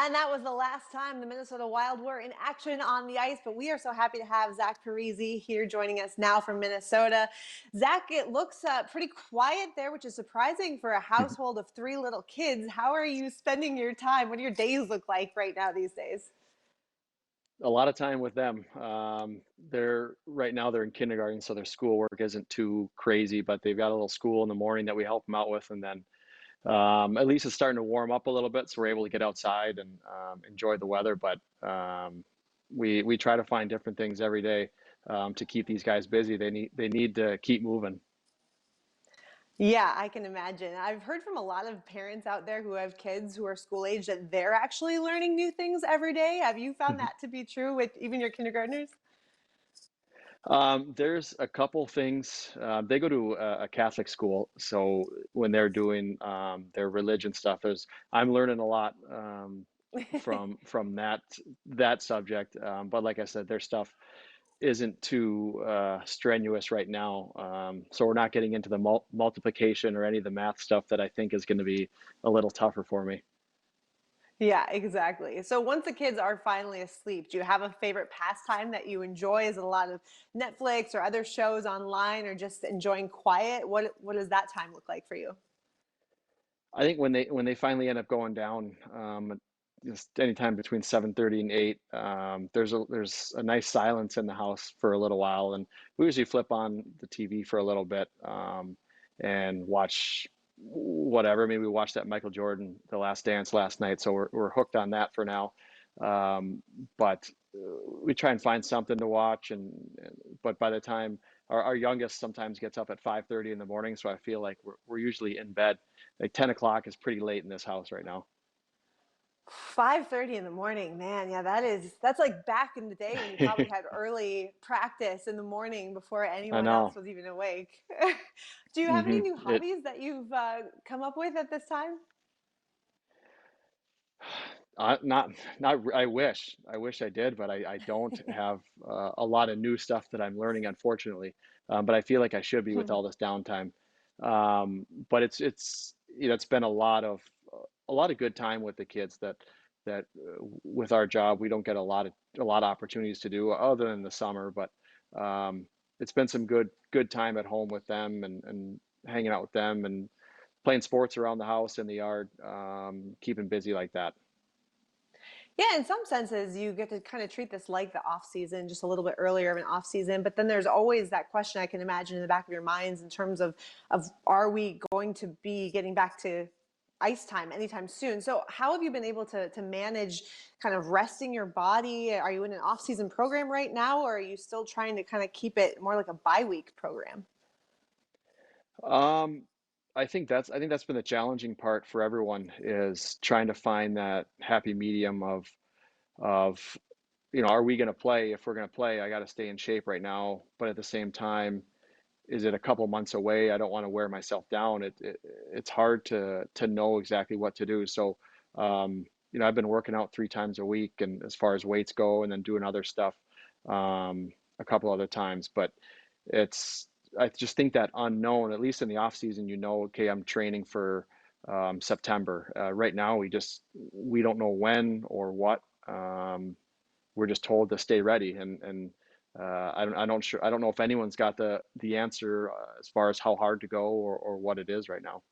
And that was the last time the Minnesota Wild were in action on the ice, but we are so happy to have Zach Parise here joining us now from Minnesota. Zach, it looks pretty quiet there, which is surprising for a household of three little kids. How are you spending your time? What do your days look like right now these days? A lot of time with them. They're right now they're in kindergarten, so their schoolwork isn't too crazy, but they've got a little school in the morning that we help them out with, and then at least it's starting to warm up a little bit, so we're able to get outside and enjoy the weather. But we try to find different things every day to keep these guys busy. They need to keep moving. Yeah, I can imagine. I've heard from a lot of parents out there who have kids who are school age that they're actually learning new things every day. Have you found that to be true with even your kindergartners? There's a couple things. They go to a Catholic school, so when they're doing their religion stuff, I'm learning a lot from that subject. But like I said, their stuff isn't too strenuous right now, so we're not getting into the multiplication or any of the math stuff that I think is going to be a little tougher for me. Yeah, exactly. So once the kids are finally asleep, do you have a favorite pastime that you enjoy? Is it a lot of Netflix or other shows online or just enjoying quiet? What does that time look like for you? I think when they finally end up going down, just anytime between 7:30 and 8, there's a nice silence in the house for a little while, and we usually flip on the TV for a little bit and watch whatever. Maybe we watched that Michael Jordan The Last Dance last night, so we're hooked on that for now. Um, but we try and find something to watch, but by the time our youngest sometimes gets up at 5:30 in the morning, so I feel like we're usually in bed. Like 10 o'clock is pretty late in this house right now. 5:30 in the morning, man. Yeah, that's like back in the day when you probably had early practice in the morning before I anyone else know. was even awake. Do you have any hmm new It hobbies that you've come up with at this time? not I wish I did, but I don't have a lot of new stuff that I'm learning, unfortunately. But I feel like I should be with all this downtime. But it's been a lot of good time with the kids that with our job we don't get a lot of opportunities to do other than the summer. But um, it's been some good time at home with them and hanging out with them and playing sports around the house in the yard, keeping busy like that. Yeah, in some senses, you get to kind of treat this like the off season, just a little bit earlier of an off season. But then there's always that question I can imagine in the back of your minds in terms of are we going to be getting back to ice time anytime soon? So how have you been able to manage kind of resting your body? Are you in an off season program right now, or are you still trying to kind of keep it more like a bi-week program? Um, I think that's been the challenging part for everyone is trying to find that happy medium of are we going to play? If we're going to play, I got to stay in shape right now, but at the same time, is it a couple months away? I don't want to wear myself down. It's hard to know exactly what to do. So, I've been working out 3 times a week, and as far as weights go, and then doing other stuff a couple other times. But it's I just think that unknown, at least in the off season, okay, I'm training for September. Right now, we don't know when or what. We're just told to stay ready, and I don't know if anyone's got the answer as far as how hard to go or what it is right now.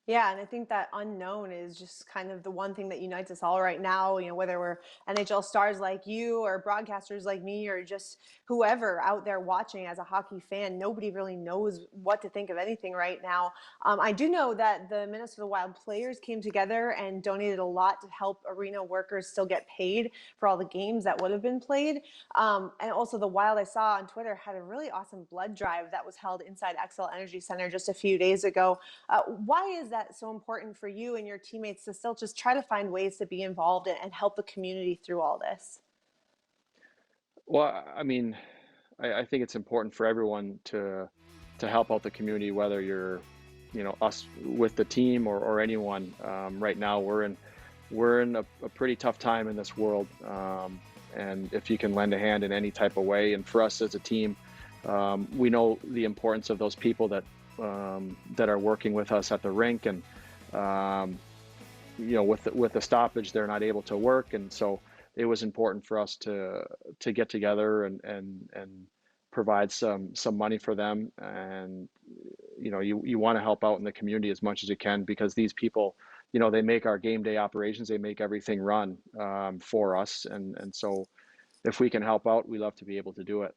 Yeah, and I think that unknown is just kind of the one thing that unites us all right now. Whether we're NHL stars like you or broadcasters like me or just whoever out there watching as a hockey fan, nobody really knows what to think of anything right now. I do know that the Minnesota Wild players came together and donated a lot to help arena workers still get paid for all the games that would have been played. And also, the Wild I saw on Twitter had a really awesome blood drive that was held inside XL Energy Center just a few days ago. Why is that so important for you and your teammates to still just try to find ways to be involved and help the community through all this? Well, I mean, I think it's important for everyone to help out the community, whether you're, us with the team or anyone. Right now, we're in a pretty tough time in this world, and if you can lend a hand in any type of way, and for us as a team, we know the importance of those people that are working with us at the rink, and um, with the stoppage, they're not able to work, and so it was important for us to get together and provide some money for them. And you want to help out in the community as much as you can, because these people, they make our game day operations, they make everything run for us, and so if we can help out, we love to be able to do it.